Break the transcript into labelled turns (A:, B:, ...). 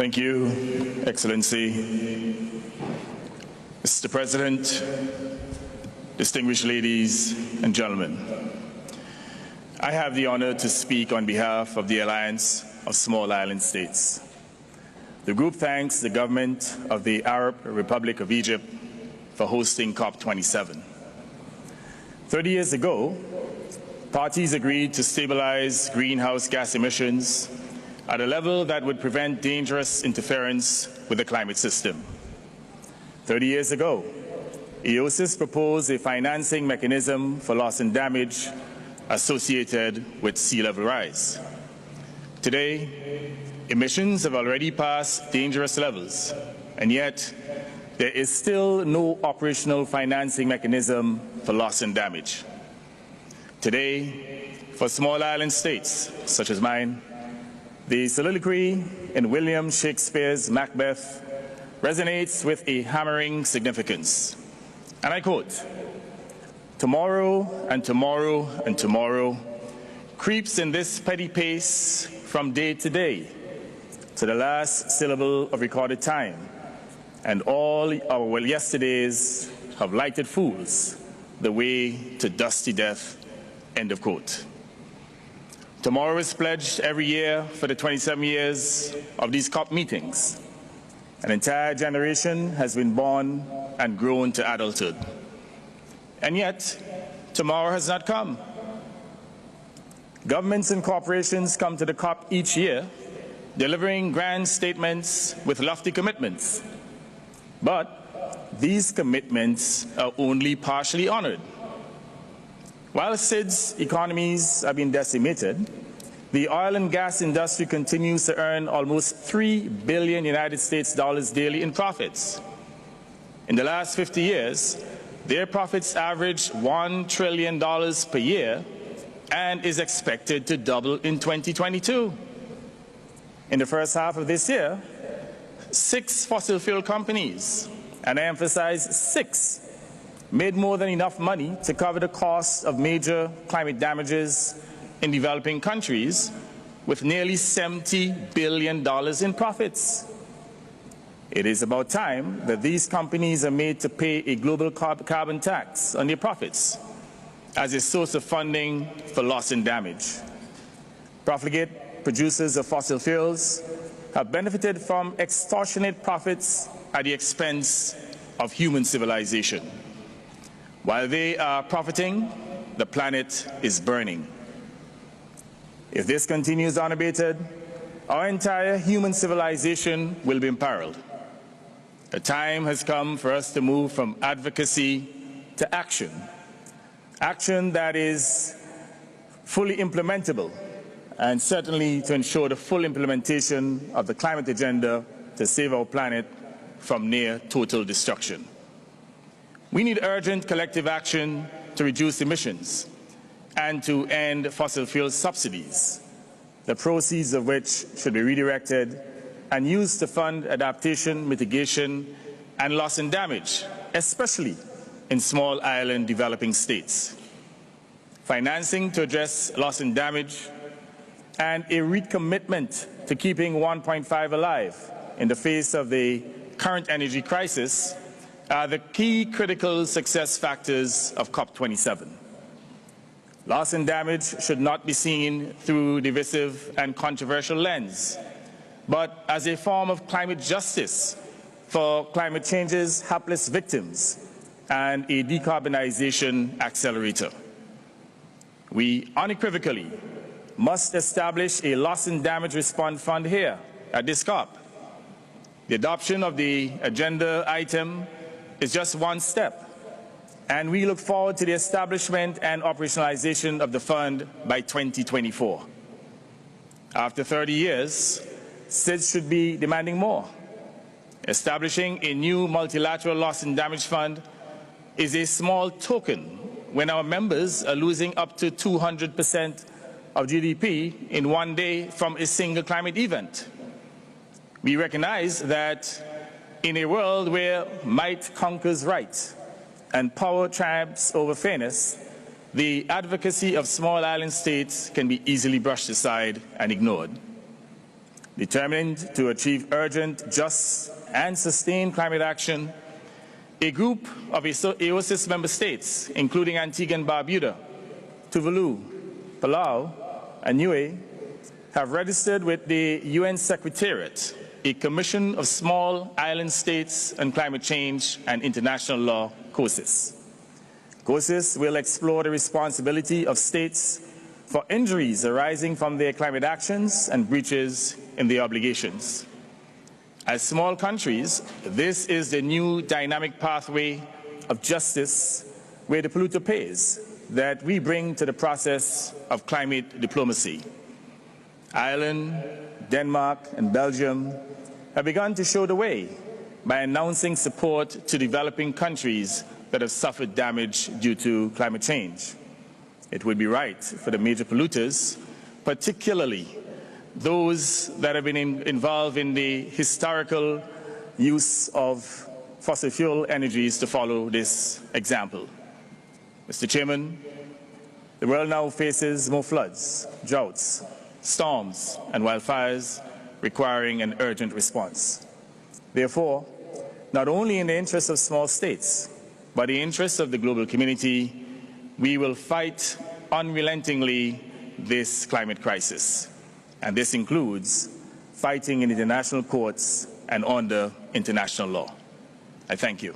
A: Thank you, Excellency. Mr. President, distinguished ladies and gentlemen, I have the honor to speak on behalf of the Alliance of Small Island States. The group thanks the government of the Arab Republic of Egypt for hosting COP27. 30 years ago, parties agreed to stabilize greenhouse gas emissions at a level that would prevent dangerous interference with the climate system. 30 years ago, EOSIS proposed a financing mechanism for loss and damage associated with sea level rise. Today, emissions have already passed dangerous levels, and yet there is still no operational financing mechanism for loss and damage. Today, for small island states such as mine, the soliloquy in William Shakespeare's Macbeth resonates with a hammering significance. And I quote, "Tomorrow and tomorrow and tomorrow creeps in this petty pace from day to day to the last syllable of recorded time, and all our yesterdays have lighted fools the way to dusty death," end of quote. Tomorrow is pledged every year for the 27 years of these COP meetings. An entire generation has been born and grown to adulthood. And yet, tomorrow has not come. Governments and corporations come to the COP each year, delivering grand statements with lofty commitments. But these commitments are only partially honored. While SIDS economies have been decimated, the oil and gas industry continues to earn almost $3 billion United States dollars daily in profits. In the last 50 years, their profits averaged $1 trillion per year and is expected to double in 2022. In the first half of this year, 6 fossil fuel companies, and I emphasize 6, made more than enough money to cover the cost of major climate damages in developing countries, with nearly $70 billion in profits. It is about time that these companies are made to pay a global carbon tax on their profits as a source of funding for loss and damage. Profligate producers of fossil fuels have benefited from extortionate profits at the expense of human civilization. While they are profiting, the planet is burning. If this continues unabated, our entire human civilization will be imperiled. The time has come for us to move from advocacy to action. Action that is fully implementable, and certainly to ensure the full implementation of the climate agenda to save our planet from near total destruction. We need urgent collective action to reduce emissions and to end fossil fuel subsidies, the proceeds of which should be redirected and used to fund adaptation, mitigation, and loss and damage, especially in small island developing states. Financing to address loss and damage and a recommitment to keeping 1.5 alive in the face of the current energy crisis are the key critical success factors of COP27. Loss and damage should not be seen through a divisive and controversial lens, but as a form of climate justice for climate change's hapless victims and a decarbonization accelerator. We unequivocally must establish a loss and damage response fund here at this COP. The adoption of the agenda item is just one step, and we look forward to the establishment and operationalization of the fund by 2024. After 30 years, SIDS should be demanding more. Establishing a new multilateral loss and damage fund is a small token when our members are losing up to 200% of GDP in one day from a single climate event. We recognize that in a world where might conquers right and power triumphs over fairness, the advocacy of small island states can be easily brushed aside and ignored. Determined to achieve urgent, just, and sustained climate action, a group of AOSIS member states, including Antigua and Barbuda, Tuvalu, Palau, and Niue, have registered with the UN Secretariat a Commission of Small Island States on Climate Change and International Law, COSIS. COSIS will explore the responsibility of states for injuries arising from their climate actions and breaches in their obligations. As small countries, this is the new dynamic pathway of justice where the polluter pays that we bring to the process of climate diplomacy. Ireland, Denmark, and Belgium have begun to show the way by announcing support to developing countries that have suffered damage due to climate change. It would be right for the major polluters, particularly those that have been involved in the historical use of fossil fuel energies, to follow this example. Mr. Chairman, the world now faces more floods, droughts, storms, and wildfires requiring an urgent response. Therefore, not only in the interests of small states, but in the interests of the global community, we will fight unrelentingly this climate crisis. And this includes fighting in international courts and under international law. I thank you.